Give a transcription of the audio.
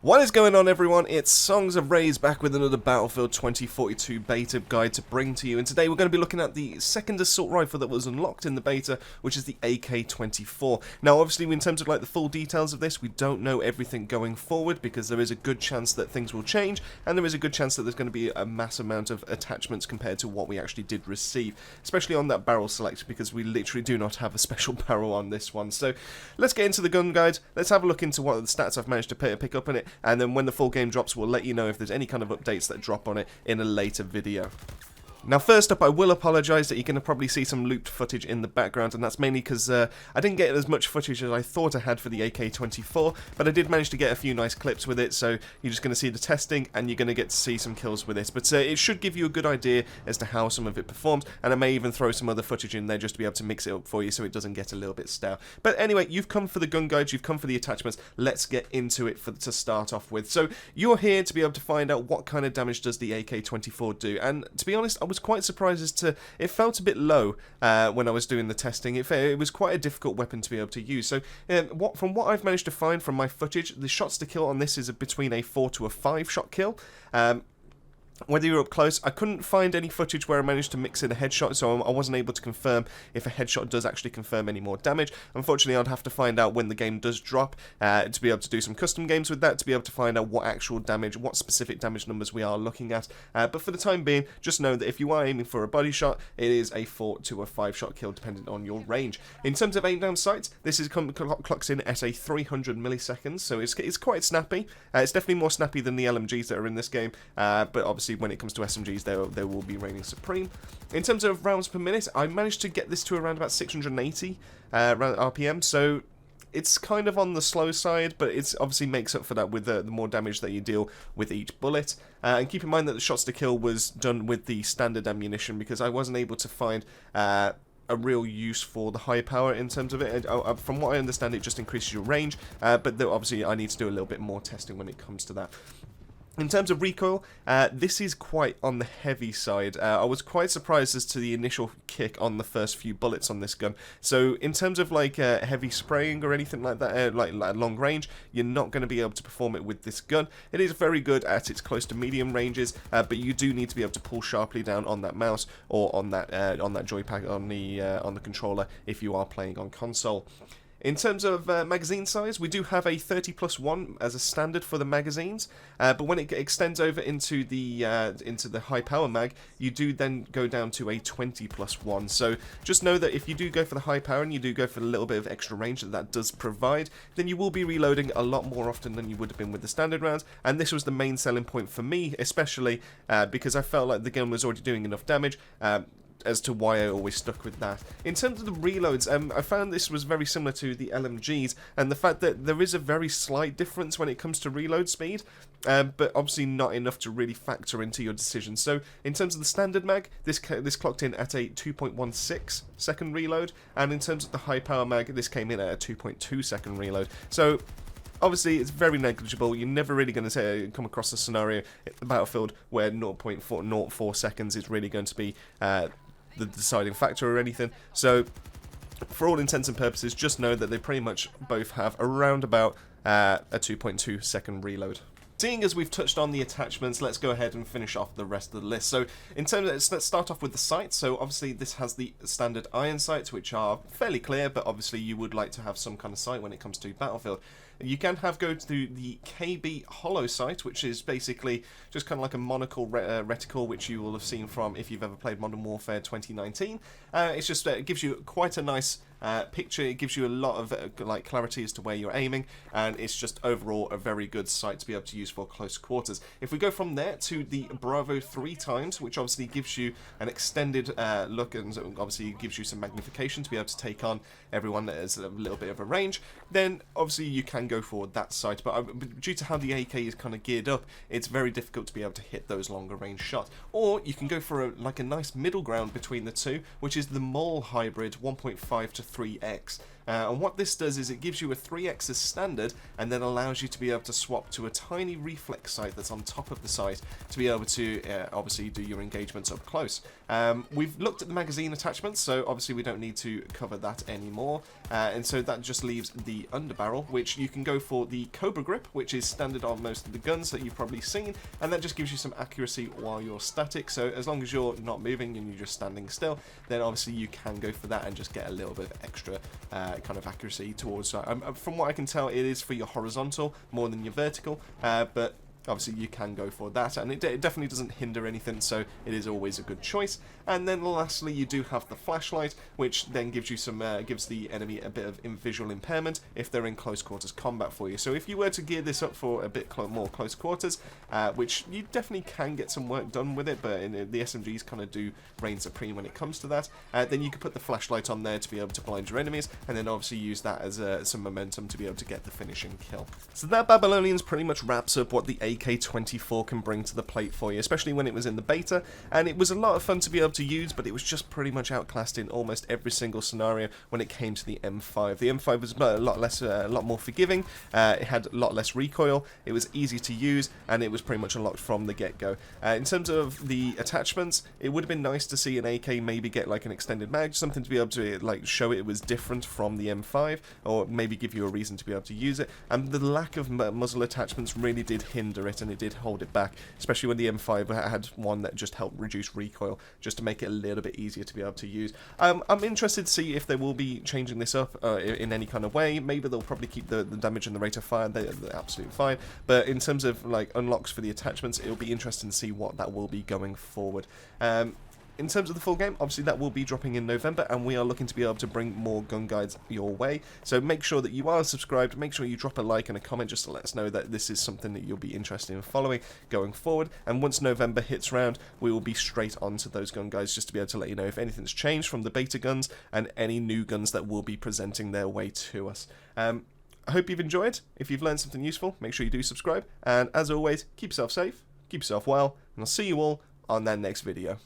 What is going on, everyone? It's Songs of Rage back with another Battlefield 2042 beta guide to bring to you, and today we're going to be looking at the second assault rifle that was unlocked in the beta, which is the AK-24. Now obviously in terms of like the full details of this, we don't know everything going forward because there is a good chance that things will change, and there is a good chance that there's going to be a mass amount of attachments compared to what we actually did receive, especially on that barrel select, because we literally do not have a special barrel on this one. So let's get into the gun guide, let's have a look into what the stats I've managed to pick up on it, and then when the full game drops, we'll let you know if there's any kind of updates that drop on it in a later video. Now first up, I will apologise that you're going to probably see some looped footage in the background, and that's mainly because I didn't get as much footage as I thought I had for the AK-24, but I did manage to get a few nice clips with it, so you're just going to see the testing, and you're going to get to see some kills with it. But it should give you a good idea as to how some of it performs, and I may even throw some other footage in there just to be able to mix it up for you so it doesn't get a little bit stale. But anyway, you've come for the gun guides, you've come for the attachments, let's get into it to start off with. So you're here to be able to find out what kind of damage does the AK-24 do, and to be honest, I was quite surprised as to, it felt a bit low when I was doing the testing. It was quite a difficult weapon to be able to use. So from what I've managed to find from my footage, the shots to kill on this is between a 4 to a 5 shot kill. Whether you're up close, I couldn't find any footage where I managed to mix in a headshot, so I wasn't able to confirm if a headshot does actually confirm any more damage. Unfortunately, I'd have to find out when the game does drop to be able to do some custom games with that, to be able to find out what actual damage, what specific damage numbers we are looking at. But for the time being, just know that if you are aiming for a body shot, it is a 4 to a 5 shot kill depending on your range. In terms of aim down sights, this is clocks in at a 300 milliseconds, so it's quite snappy. It's definitely more snappy than the LMGs that are in this game, but obviously when it comes to SMGs, they will be reigning supreme. In terms of rounds per minute, I managed to get this to around about 680 RPM, so it's kind of on the slow side, but it obviously makes up for that with the more damage that you deal with each bullet. And keep in mind that the shots to kill was done with the standard ammunition, because I wasn't able to find a real use for the high power in terms of it. From what I understand, it just increases your range, but obviously I need to do a little bit more testing when it comes to that. In terms of recoil, this is quite on the heavy side. I was quite surprised as to the initial kick on the first few bullets on this gun. So in terms of like heavy spraying or anything like that, like long range, you're not going to be able to perform it with this gun. It is very good at its close to medium ranges, but you do need to be able to pull sharply down on that mouse or on that joypad on the controller if you are playing on console. In terms of magazine size, we do have a 30+1 as a standard for the magazines, but when it extends over into the high power mag, you do then go down to a 20+1. So just know that if you do go for the high power and you do go for a little bit of extra range that does provide, then you will be reloading a lot more often than you would have been with the standard rounds, and this was the main selling point for me, especially because I felt like the gun was already doing enough damage. As to why I always stuck with that. In terms of the reloads, I found this was very similar to the LMGs, and the fact that there is a very slight difference when it comes to reload speed, but obviously not enough to really factor into your decision. So in terms of the standard mag, this clocked in at a 2.16 second reload, and in terms of the high power mag, this came in at a 2.2 second reload. So obviously, it's very negligible. You're never really going to come across a scenario in the Battlefield where 0.4 seconds is really going to be the deciding factor or anything. So, for all intents and purposes, just know that they pretty much both have around about a 2.2 second reload. Seeing as we've touched on the attachments, let's go ahead and finish off the rest of the list. So, in terms of, let's start off with the sights. So, obviously, this has the standard iron sights, which are fairly clear, but obviously, you would like to have some kind of sight when it comes to Battlefield. You can go to the KB hollow sight, which is basically just kind of like a monocle reticle, which you will have seen from if you've ever played Modern Warfare 2019. It's just it gives you quite a nice picture. It gives you a lot of like clarity as to where you're aiming, and it's just overall a very good sight to be able to use for close quarters. If we go from there to the Bravo 3 times, which obviously gives you an extended look, and obviously gives you some magnification to be able to take on everyone that has a little bit of a range, then obviously you can go for that sight, but due to how the AK is kind of geared up, it's very difficult to be able to hit those longer range shots. Or you can go for a nice middle ground between the two, which is the Mole Hybrid 1.5 to 3x. And what this does is it gives you a 3x as standard, and then allows you to be able to swap to a tiny reflex sight that's on top of the sight to be able to obviously do your engagements up close. We've looked at the magazine attachments, so obviously we don't need to cover that anymore, and so that just leaves the underbarrel, which you can go for the Cobra grip, which is standard on most of the guns that you've probably seen, and that just gives you some accuracy while you're static. So as long as you're not moving and you're just standing still, then obviously you can go for that and just get a little bit of extra kind of accuracy towards. From what I can tell, it is for your horizontal more than your vertical, but obviously you can go for that, and it definitely doesn't hinder anything, so it is always a good choice. And then lastly, you do have the flashlight, which then gives you some gives the enemy a bit of visual impairment if they're in close quarters combat for you. So if you were to gear this up for a bit more close quarters, which you definitely can get some work done with it, but the SMGs kind of do reign supreme when it comes to that, then you could put the flashlight on there to be able to blind your enemies, and then obviously use that as some momentum to be able to get the finishing kill. So that, Babylonians, pretty much wraps up what the AK-24 can bring to the plate for you, especially when it was in the beta, and it was a lot of fun to be able to use, but it was just pretty much outclassed in almost every single scenario when it came to the M5. The M5 was a lot more forgiving, it had a lot less recoil, it was easy to use, and it was pretty much unlocked from the get-go. In terms of the attachments, it would have been nice to see an AK maybe get like an extended mag, something to be able to like show it was different from the M5, or maybe give you a reason to be able to use it, and the lack of muzzle attachments really did hinder it, and it did hold it back, especially when the M5 had one that just helped reduce recoil, just to make it a little bit easier to be able to use. I'm interested to see if they will be changing this up in any kind of way. Maybe they'll probably keep the damage and the rate of fire, they're absolutely fine, but in terms of like unlocks for the attachments, it'll be interesting to see what that will be going forward. In terms of the full game, obviously that will be dropping in November, and we are looking to be able to bring more gun guides your way. So make sure that you are subscribed, make sure you drop a like and a comment just to let us know that this is something that you'll be interested in following going forward. And once November hits round, we will be straight onto those gun guides just to be able to let you know if anything's changed from the beta guns and any new guns that will be presenting their way to us. I hope you've enjoyed. If you've learned something useful, make sure you do subscribe. And as always, keep yourself safe, keep yourself well, and I'll see you all on that next video.